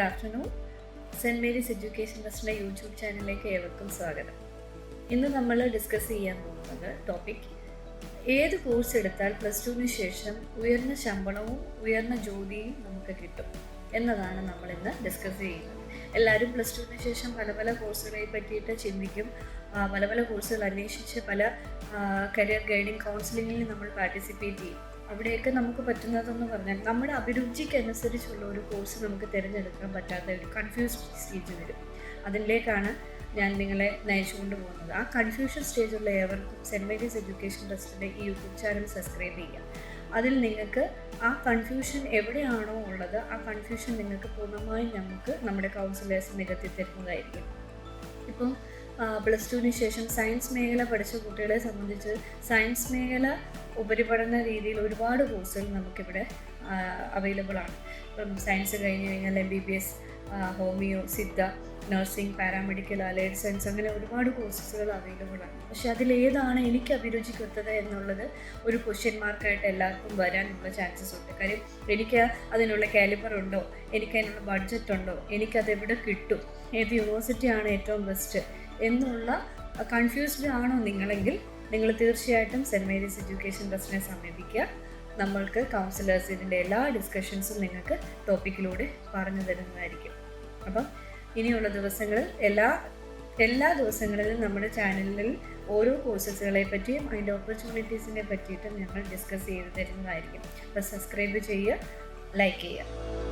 Afternoon. Saint Mary's education ട്രസ്റ്റിൻ്റെ YouTube ചാനലിലേക്ക് ഏവർക്കും സ്വാഗതം. ഇന്ന് നമ്മൾ ഡിസ്കസ് ചെയ്യാൻ പോകുന്നത് ടോപ്പിക് ഏത് കോഴ്സ് എടുത്താൽ +2 ശേഷം ഉയർന്ന ശമ്പളവും ഉയർന്ന ജോലിയും നമുക്ക് കിട്ടും എന്നതാണ് നമ്മളിന്ന് ഡിസ്കസ് ചെയ്യുന്നത്. എല്ലാവരും +2 ശേഷം പല പല കോഴ്സുകളെ പറ്റിയിട്ട് ചിന്തിക്കും. പല പല കോഴ്സുകൾ അന്വേഷിച്ച് പല കരിയർ ഗൈഡിങ് കൗൺസിലിങ്ങിൽ നമ്മൾ പാർട്ടിസിപ്പേറ്റ് ചെയ്യും. അവിടെയൊക്കെ നമുക്ക് പറ്റുന്നതെന്ന് പറഞ്ഞാൽ നമ്മുടെ അഭിരുചിക്കനുസരിച്ചുള്ള ഒരു കോഴ്സ് നമുക്ക് തിരഞ്ഞെടുക്കാൻ പറ്റാത്ത ഒരു കൺഫ്യൂസ്ഡ് സ്റ്റേജ് വരും. അതിലേക്കാണ് ഞാൻ നിങ്ങളെ നയിച്ചുകൊണ്ട് പോകുന്നത്. ആ കൺഫ്യൂഷൻ സ്റ്റേജുള്ള ഏവർക്കും സെൻറ്റ് മേരീസ് എഡ്യൂക്കേഷൻ ട്രസ്റ്റിൻ്റെ ഈ യൂട്യൂബ് ചാനൽ സബ്സ്ക്രൈബ് ചെയ്യാം. അതിൽ നിങ്ങൾക്ക് ആ കൺഫ്യൂഷൻ എവിടെയാണോ ഉള്ളത് ആ കൺഫ്യൂഷൻ നിങ്ങൾക്ക് പൂർണ്ണമായും നമ്മുടെ കൗൺസിലേഴ്സ് നികത്തി തരുന്നതായിരിക്കും. ഇപ്പം +2 ശേഷം സയൻസ് മേഖല പഠിച്ച കുട്ടികളെ സംബന്ധിച്ച് സയൻസ് മേഖല ഉപരിപഠന രീതിയിൽ ഒരുപാട് കോഴ്സുകൾ നമുക്കിവിടെ അവൈലബിൾ ആണ്. ഇപ്പം സയൻസ് കഴിഞ്ഞ് കഴിഞ്ഞാൽ MBBS, homeo, Siddha, nursing, paramedical, allied science, അങ്ങനെ ഒരുപാട് കോഴ്സുകൾ അവൈലബിൾ ആണ്. പക്ഷെ അതിലേതാണ് എനിക്ക് അഭിരുചിക്കൊത്തത് എന്നുള്ളത് ഒരു ക്വസ്റ്റ്യൻ മാർക്കായിട്ട് എല്ലാവർക്കും വരാനുള്ള ചാൻസസ് ഉണ്ട്. കാര്യം എനിക്ക് അതിനുള്ള കാലിബർ ഉണ്ടോ, എനിക്ക് അതിനുള്ള ബഡ്ജറ്റ് ഉണ്ടോ, എനിക്കതെവിടെ കിട്ടും, ഏത് യൂണിവേഴ്സിറ്റിയാണ് ഏറ്റവും ബെസ്റ്റ് എന്നുള്ള കൺഫ്യൂസ്ഡ് ആണോ നിങ്ങളെങ്കിൽ നിങ്ങൾ തീർച്ചയായിട്ടും സെൻറ്റ് മേരീസ് എഡ്യൂക്കേഷൻ ട്രസ്റ്റിനെ സമീപിക്കുക. നമ്മൾക്ക് കൗൺസിലേഴ്സ് ഇതിൻ്റെ എല്ലാ ഡിസ്കഷൻസും നിങ്ങൾക്ക് ടോപ്പിക്കിലൂടെ പറഞ്ഞു തരുന്നതായിരിക്കും. അപ്പം ഇനിയുള്ള ദിവസങ്ങളിൽ എല്ലാ ദിവസങ്ങളിലും നമ്മുടെ ചാനലിൽ ഓരോ കോഴ്സസുകളെ പറ്റിയും അതിൻ്റെ ഓപ്പർച്യൂണിറ്റീസിനെ പറ്റിയിട്ടും ഞങ്ങൾ ഡിസ്കസ് ചെയ്ത് തരുന്നതായിരിക്കും. അപ്പോൾ സബ്സ്ക്രൈബ് ചെയ്യുക, ലൈക്ക് ചെയ്യുക.